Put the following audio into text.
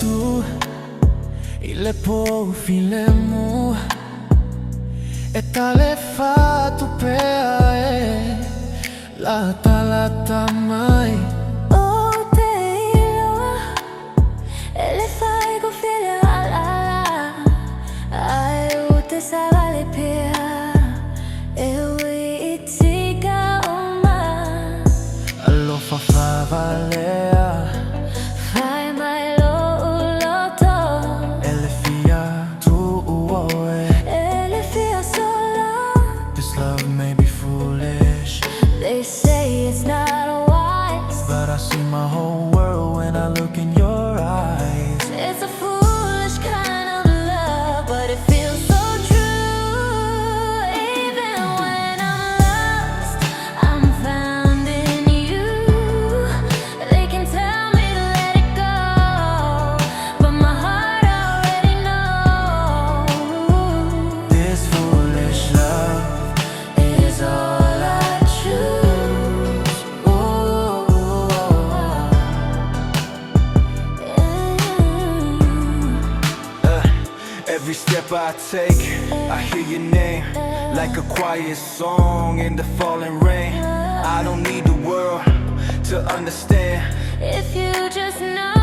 tu ile po filemu e tale fa tu pea e lata mai o te ilo ele fai go fele ala ai o te savale pea e ui itiga uma Alofa fa valea fai mai lo uloto ele fia tu uoe ele fia solo. This love may be foolish, They say it's not wise, but I see my whole world when I look in your eyes. it's a foolish kind of love, but it feels so true. Even when I'm lost, I'm found in you. They can tell me to let it go, but my heart already knows. This foolish love Is all I choose. Every step I take, I hear your name like a quiet song in the falling rain. I don't need the world to understand. If you just know